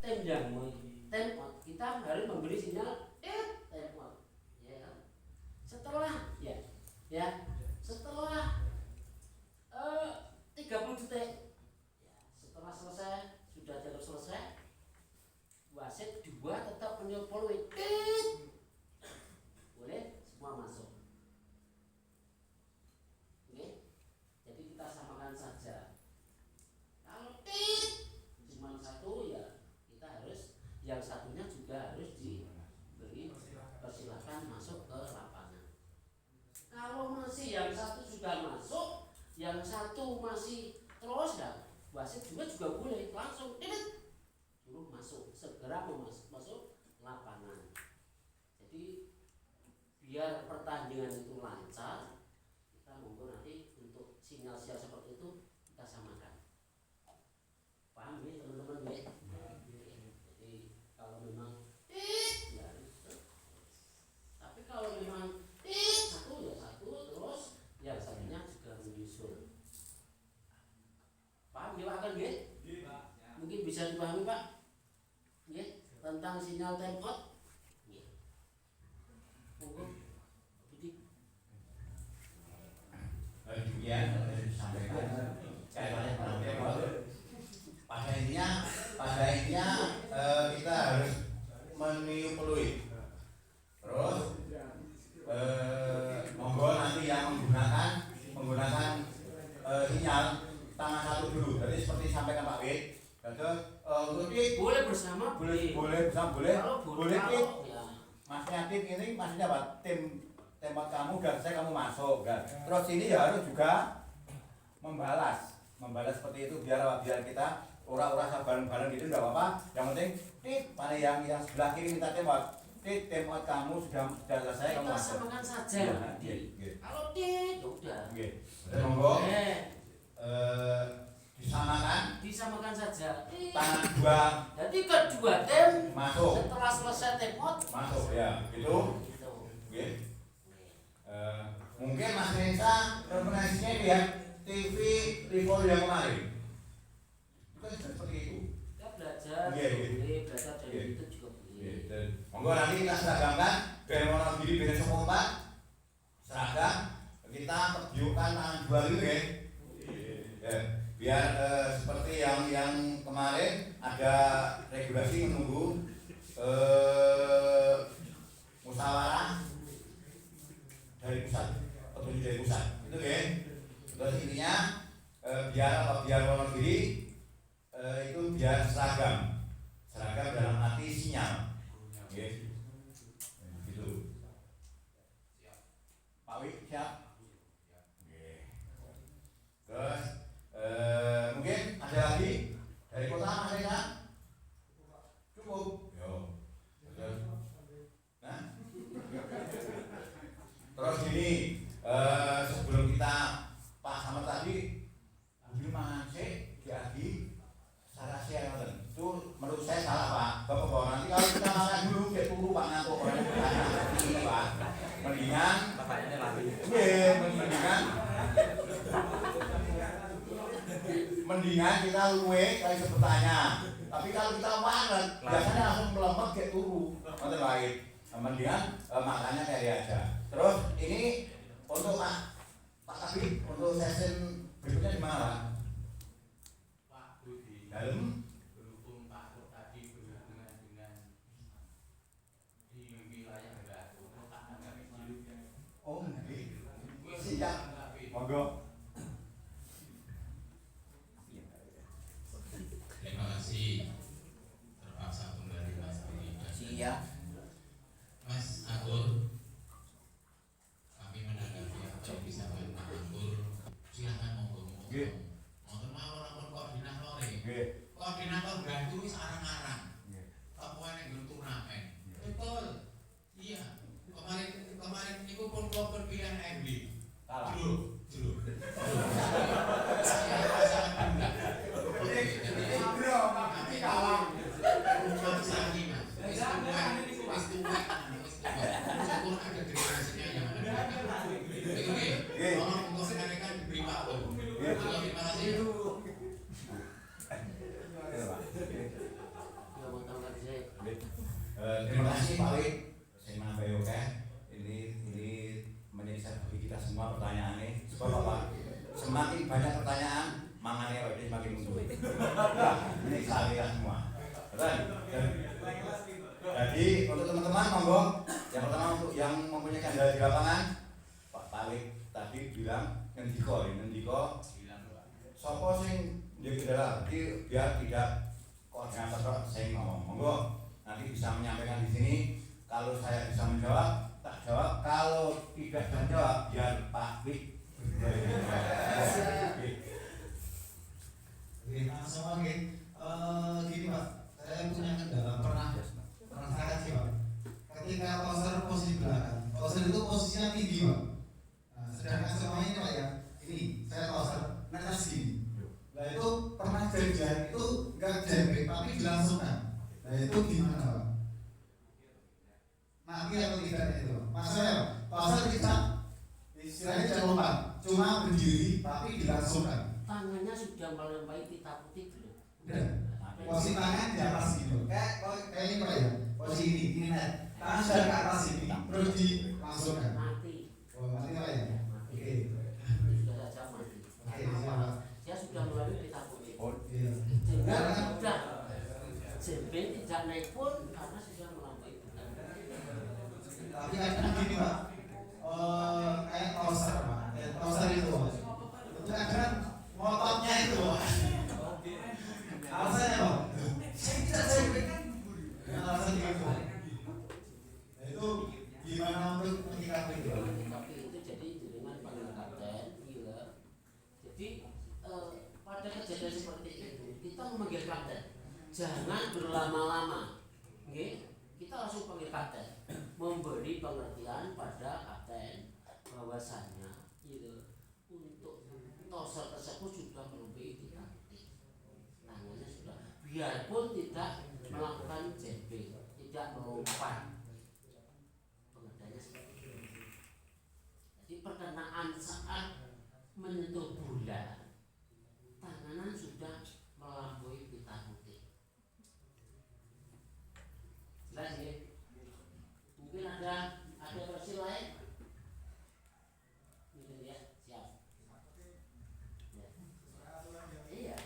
time out, kita harus memberi sinyal time out. Ya. Setelah setelah 30 detik ya, setelah selesai, sudah dianggap selesai, wasit 2 tetap menyupport boleh semua masuk. Oke, jadi kita samakan saja. Kalau cuma 1 ya kita harus, yang satunya juga harus diberi persilahkan masuk ke lapangan. Kalau masih yang 1 sudah masuk, yang 1 masih terus ya, wasit juga boleh langsung suruh masuk, segera masuk lapangan. Jadi biar pertandingan itu lancar, kita monggo nanti untuk sinyal-sinyal seperti itu kita samakan. Paham ya teman-teman ya? Jadi kalau memang ya, tapi kalau memang 1 ya 1 terus yang satunya juga menyusul. Paham ya Pak kan ya? Mungkin bisa dipahami Pak ya, tentang sinyal time out. Demikian disampaikan pada intinya kita harus meniup peluit. Terus monggo nanti yang menggunakan sinyal tangan 1 dulu. Jadi seperti sampaikan Pak Wid, boleh bersama, boleh bersama, boleh ya. Masnya tim ini maksudnya apa? Tim tempat kamu dan kamu masuk kan. Terus ini ya harus juga membalas seperti itu biar kita ora-ora bareng-bareng gitu enggak apa-apa. Yang penting pada yang sebelah kiri minta tempat kamu sudah selesai, kamu masuk. Kita samakan saja. Ya, kalau udah. Monggo. Disamakan saja. Tangan 2. Jadi kedua tim masuk. Setelah selesai time out masuk ya. Gitu. Oke. Mungkin Mas Reza referensinya dia TV Rivol yang kemarin. Itu kan seperti itu. Kita belajar, belajar dari itu juga boleh. Monggo nanti kita seragamkan dari Wonogiri beda 4 seragam, kita perjuangkan tangan 2 dulu ya. Biar seperti yang kemarin ada regulasi menunggu musyawarah dari pusat, petunjuk dari pusat, itu ya. Terus intinya biar Wonogiri itu biar seragam dalam arti sinyal, gitu. Pak Wik siap? Terus mungkin ada lagi dari kota Mas Reza? Cukup. Yo. Terus gini, sebelum kita Pak Samad tadi beli mangan sih diagi secara siang itu menurut saya salah Pak. Bapak nanti kalau kita makan dulu dia tunggu Pak ngantuk orang ini Pak. Mendingan bapaknya lagi. Mendingan kita luwe kali sebetulnya. Tapi kalau kita waret biasanya langsung melempet kayak turu. Ngoten wae. Mendingan makannya kayak aja. Terus ini untuk Pak Kabid untuk session berikutnya di mana Pak? Di dalam berhubung Pak tadi berhubungan dengan di wilayah Galuh. Oh nggih. Siap. Monggo. Terima kasih. Terpaksa kembali Mas Budi. Siap. Mas Agur, kami menanggapi apa yang disampaikan Pak Agur. Silakan monggo. Monggo mau lapor koordinator. Koordinator ganti wis arang-arang. Apa yang turnamen. Betul. Iya. Kemarin itu pun kok pilihan MB. Kalah. Dulu. Terima kasih Pak Wid. Saya menambahi oke. Ini menjadi bagi kita semua pertanyaannya. Supaya Bapak semakin banyak pertanyaan, mangannya Pak Wid semakin muncul. Ini saya semua. Betul. Jadi untuk teman-teman monggo. Yang pertama untuk yang mempunyai kendala di lapangan, Pak Wid tadi bilang ngendiko. Sopo sing jadi kendala, jadi biar tidak koordinator saya ngomong. Monggo nanti bisa menyampaikan di sini. Kalau saya bisa menjawab, tak jawab. Kalau tidak bisa menjawab, biar Pak Wid. Oke, langsung lagi. Gini Pak, saya punya kendala pernah merasakan sih Pak. Ketika poster posisi belakang, poster itu posisinya tinggi Pak. Nah, sedangkan semua ini Pak ya, ini saya poster netes gini. Nah itu pernah jajan itu nggak jembek tapi dilangsungkan. Nah itu gimana Pak? Mati atau tidak itu? Maksudnya poster kita istilahnya jangan lupa, cuma berdiri tapi dilangsungkan. Tangannya sudah melampaui pita putih belum? Udah. Posisi tangan di atas gitu. Kayak ini Pak ya. Posisi ini net. Tangan sudah ke atas ini, terus dilangsungkan. Mati. Oh mati Pak ya. Mati. Oke. Sudah saja mati. Oke, siapa? Dia sudah melalui pita putih. Iya. Sehingga sudah jembing tidak naik pun karena sudah melampaui pita putih. Tapi kadang gini Pak. Kayak toaster Pak. Toaster itu. Itu kadang mototnya itu Pak. Alasannya Pak. Saya tidak jembek kan. Alasannya itu. Nah, itu gimana untuk menyikapi itu? Menyikapi itu jadi dengan panggil kapten, gila. Jadi pada kejadian seperti itu kita memanggil kapten. Jangan berlama-lama. Okay? Kita langsung panggil kapten. Memberi pengertian pada kapten bahwasannya gitu, untuk toser tersebut sudah melebihi kita putih. Tangannya sudah, biarpun tidak melakukan jembing, tidak melompat. Pengertiannya seperti itu. Jadi perkenaan saat menyentuh bulan, tanganan sudah melampaui pita putih. Jelas ya? Mungkin ada versi lain? Mungkin ya, siap. Ya. Iya.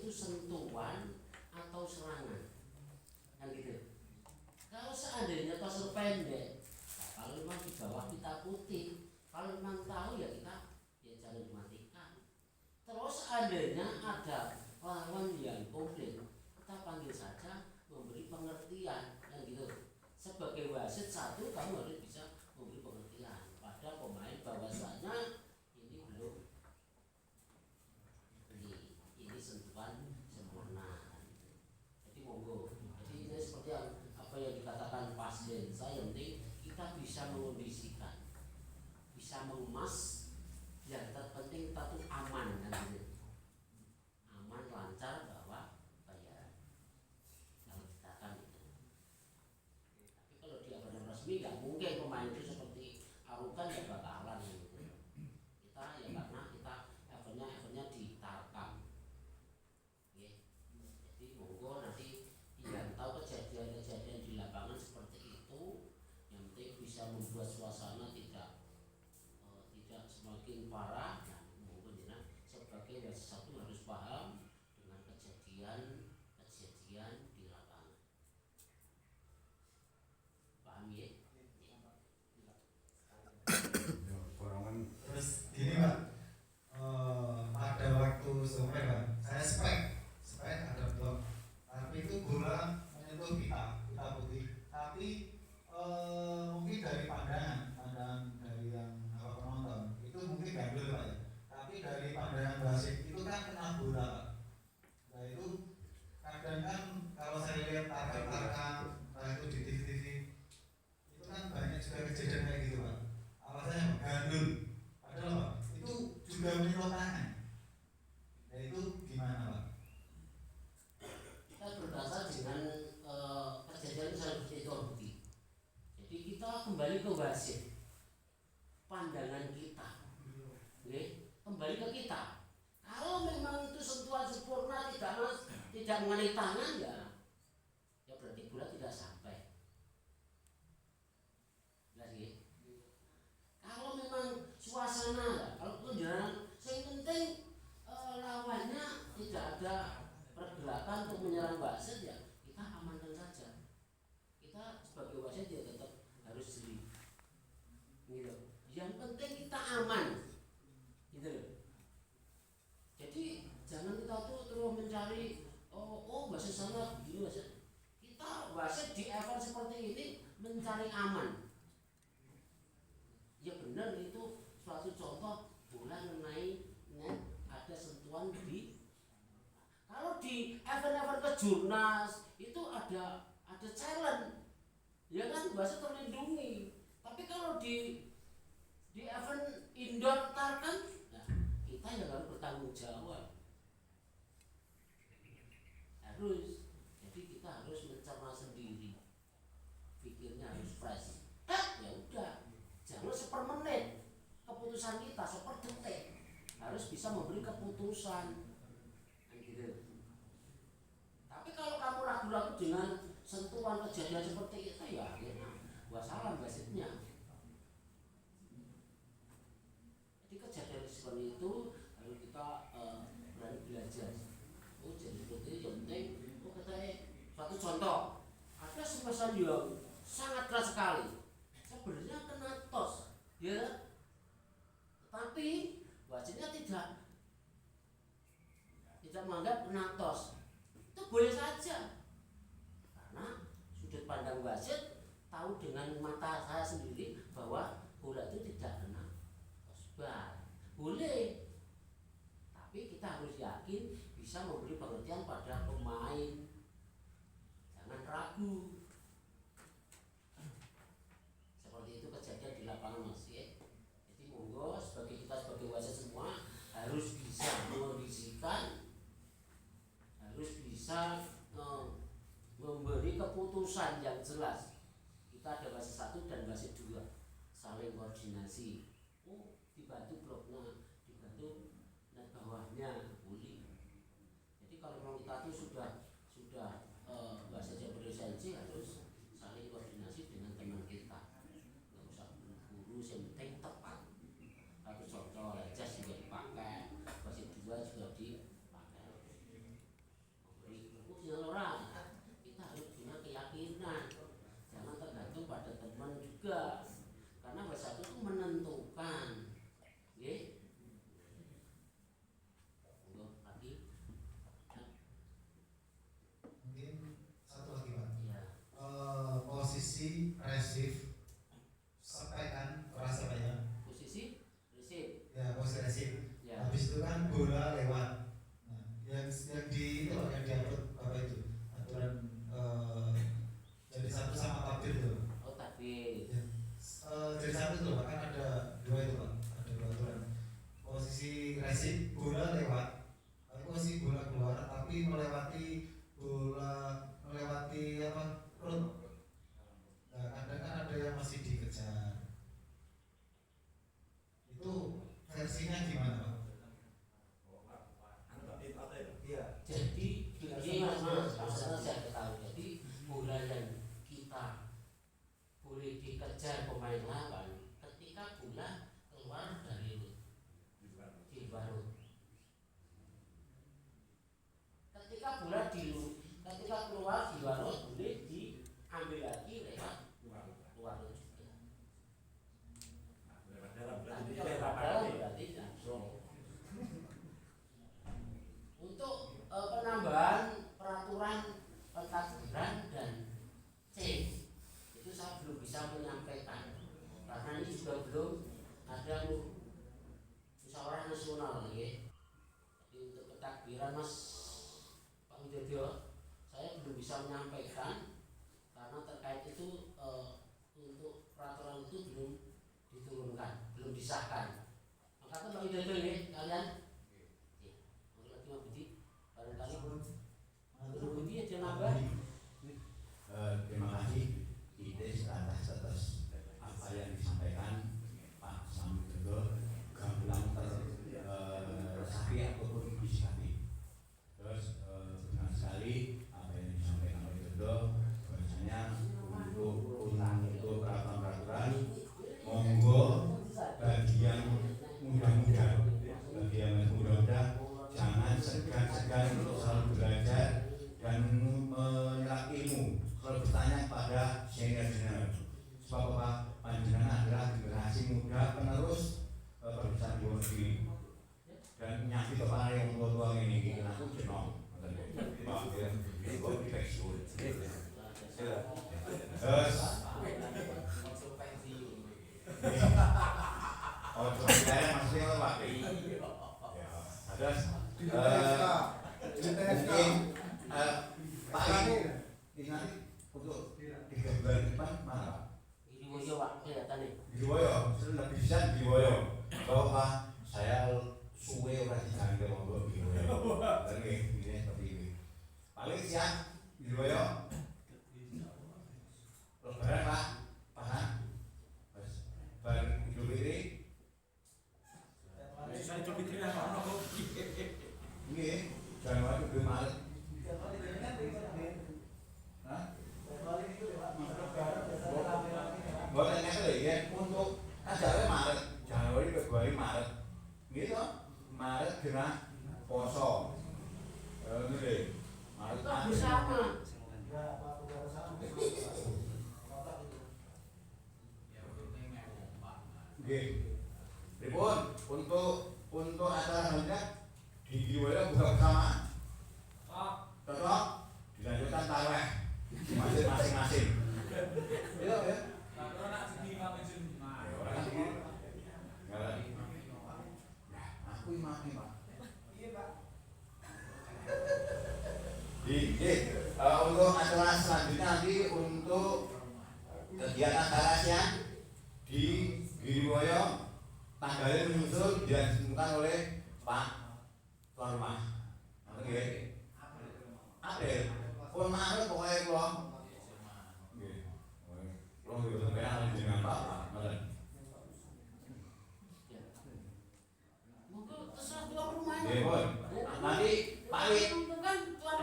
itu sentuhan atau serangan, kan gitu. Kalau seandainya toser pendek, nah, kalau memang di bawah kita putih, kalau memang tahu ya kita ya jangan dimatikan. Terus seandainya ada lawan yang komplain, kita panggil saja, memberi pengertian, kan gitu. Sebagai wasit satu, kamu harus bisa memberi pengertian pada pemain bahwasanya ini belum ini sentuhan sempurna. Jadi monggo. Jadi ini seperti apa yang dikatakan pasien saya, yang penting kita bisa mengondisikan, bisa mengemas, yang terpenting kita tuh aman, kan gitu. Aman, lancar, bawa bayaran. Kalau kita kan itu. Tapi kalau di abang resmi nggak mungkin pemain itu seperti arukan ya bakalan gitu. Kita ya karena kita eventnya ditarkam. Jadi monggo nanti yang tahu kejadian-kejadian di lapangan seperti itu, yang penting bisa membuat suasana tidak semakin parah. Nah, monggo jenengan sebagai wasit satu harus paham dengan kejadian di lapangan. Paham ya? Terus gini Pak, pada waktu sore Pak, saya spek ada blok, tapi itu bola menyentuh kita putih, tapi mungkin dari pandangan dari yang penonton itu mungkin gandul Pak ya, tapi dari pandangan wasit itu kan kena bola Pak. Nah itu kadang kan kalau saya lihat tarkam itu di TV itu kan banyak juga kejadian kayak gitu Pak. Alasannya gandul, padahal Pak itu juga menyentuh tangan. Nah itu gimana Pak? Kita berdasar dengan kejadian seperti itu. Jadi kita kembali ke wasit, pandangan kita, kembali ke kita. Kalau memang itu sentuhan sempurna tidak mengenai tangan ya berarti bola tidak sampai. Lagi. Kalau memang suasana, kalau tunjangan, yang penting lawannya tidak ada pergerakan untuk menyerang wasit ya kita amankan saja. Kita sebagai wasit ya tetap harus jeli. Gitu. Yang penting kita aman. Gitu loh. Jadi jangan kita tuh terus mencari wasit sana begini wasit. Kita wasit di event seperti ini mencari aman. Ya benar itu suatu contoh bola mengenai net ada sentuhan di. Kalau di event-event kejurnas itu ada challenge, ya kan wasit terlindungi. Tapi kalau di event indoor tarkam, nah, kita yang harus bertanggung jawab. Jadi kita harus mencerna sendiri, pikirnya harus fresh. Ya udah, jangan sepermenit keputusan kita, seperdetik harus bisa memberi keputusan. Gitu. Tapi kalau kamu ragu-ragu dengan sentuhan kejadian seperti itu ya wassalam wasitnya. Jadi kejadian seperti itu harus kita berani belajar. Jadi seperti itu yang penting katanya suatu contoh, ada semacam yang sangat keras sekali, sebenarnya kena tos, ya, tapi wasitnya tidak menganggap kena tos. Itu boleh saja, karena sudut pandang wasit tahu dengan mata saya sendiri bahwa bola itu tidak kena tosbar, boleh. Tapi kita harus yakin bisa memberi pengertian pada pemain, jangan ragu. Seperti itu kejadian di lapangan Mas ya. Jadi monggo sebagai kita sebagai wasit semua harus bisa mengondisikan, harus bisa memberi keputusan yang jelas. Kita ada wasit satu dan wasit dua, saling koordinasi. Dibantu bloknya, dibantu net bawahnya, boleh. Jadi kalau memang kita itu sudah wasit yang berlisensi harus saling koordinasi dengan teman kita. Nggak usah buru-buru, yang penting tepat. Satu contoh, jas juga dipakai, wasit dua juga dipakai. mengejar pemain lawan ketika bola keluar dari di luar rut. Ketika bola ketika keluar di luar rut boleh diambil lagi lewat luar rut juga. Tapi kalau padahal berarti langsung. Untuk penambahan peraturan pentakbiran dan C itu saya belum bisa menyampaikan karena ini juga belum ada musyawarah nasional ya. Jadi untuk pentakbiran Mas Pak Widodo saya belum bisa menyampaikan karena terkait itu untuk peraturan itu belum diturunkan, belum disahkan. Maka Pak Widodo ya kalian terima kasih Ides atas apa yang disampaikan Pak Samudro gamblang terresapi ataupun disikapi. Terus benar sekali apa yang disampaikan oleh Widodo bahwasanya untuk peraturan-peraturan monggo bagi yang muda-muda jangan segan-segan untuk selalu belajar dan menyerap ilmu, selalu bertanya kepada senior-senior. Sebab apa? Panjenengan adalah generasi muda penerus perbesar di negeri dan nyambi kepada yang tua-tua ini aku jenong. Ini kok di Facebook. Terus oh, saya maksudnya apa? Terus mungkin paling ingat untuk 3 bulan depan mana Pak? Giriwoyo Pak, kelihatan nih. Giriwoyo, lebih bisa Giriwoyo. Bahwa Pak, saya suwe orang di jalan ke Monggo Giriwoyo. Oke, ini seperti ini. Paling siang Giriwoyo. Lebaran Pak, paham? Baru Idul Fitri. Idul Fitri apa? Nggih, Januari Februari Maret. Hah? Bukan ya, untuk acaranya Maret, Januari Februari Maret. Gitu. Maret kena poso. Nggih. Maret bersama. Nggih. Pripun untuk acara selanjutnya di Giriwoyo buka bersama. Cocok? Dilanjutkan tarawih masing-masing. Iya ya. Orang kan begini. Aku imam Pak. Iya Pak. Untuk acara selanjutnya nanti untuk kegiatan tarasnya di Giriwoyo tanggalnya menyusul dan ditentukan oleh Pak tuan rumah. Oke. April. Pun Maret pokoknya keluar. Oke. Keluar juga sampai dengan Pak. Nanti paling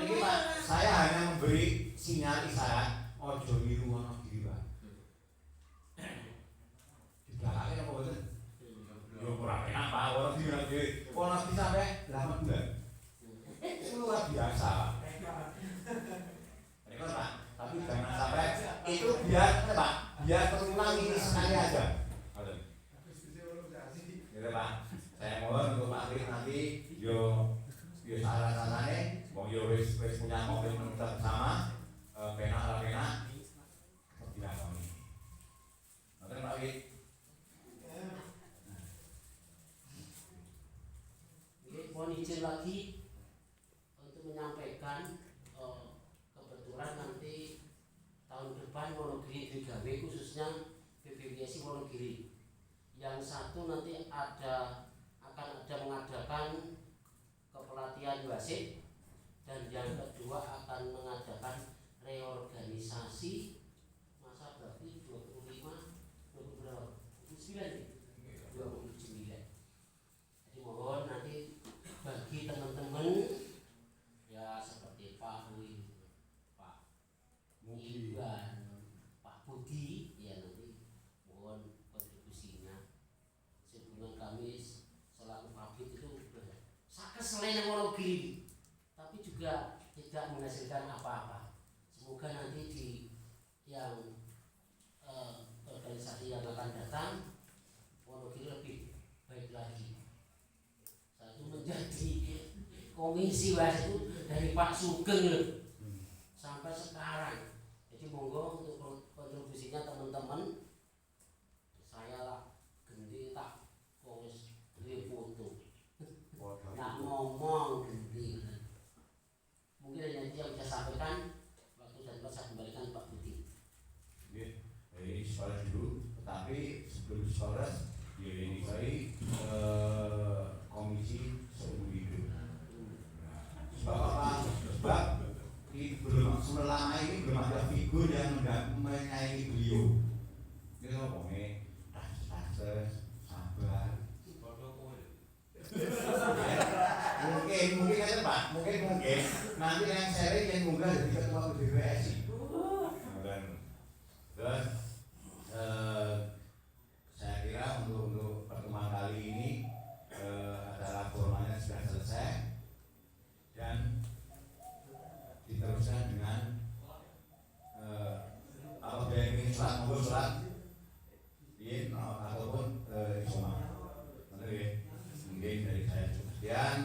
ini Pak, saya hanya memberi sinyal isyarat ojo niru ono diri Pak. Di belakangnya apa betul? Yo kurang enak Pak, orang diri lagi. Kalau nanti sampai 8 bulan, itu luar biasa. Ini Pak, tapi jangan sampai itu biar Pak, biar terulang ini sekali aja. Gitu Pak. Saya mohon untuk Pak Kris nanti yo saran-sarannya, yo wis punya komitmen bersama, pena seperti apa ini. Oke Pak Kris. Mohon izin lagi untuk menyampaikan kebetulan nanti tahun depan Wonogiri digawe khususnya BPWSI Wonogiri. Yang satu nanti akan ada mengadakan kepelatihan wasit dan yang kedua akan mengadakan reorganisasi masa bakti 29. Jadi mohon nanti bagi teman-teman ya seperti Pak Iwan, Pak Budi ya nanti juga tidak menghasilkan apa-apa. Semoga nanti di yang organisasi yang akan datang Wonogiri lebih baik lagi. Satu menjadi komisi Mas itu dari Pak Sugeng loh sampai sekarang. Jadi monggo untuk kontribusinya teman-teman. Saya lah gendi tak wis duwe foto. Nak ngomong gendi. Mungkin hanya itu yang bisa sampaikan. Waktu dan tempat saya kembalikan Pak Budi. Ini sekolah dulu, tetapi sebelum sekolah ini komisi seumur hidup. Sebab apa? Sebab belum selama ini belum ada figur yang menyaingi beliau. Ini ngomongnya tas sabar. Mungkin aja Pak, mungkin nanti yang seri yang munggah jadi ketua PBVSI. Terus saya kira untuk pertemuan kali ini adalah formalnya sudah selesai dan diteruskan dengan apabila ingin sholat monggo sholat ataupun isoma. Mungkin dari saya cukup sekian.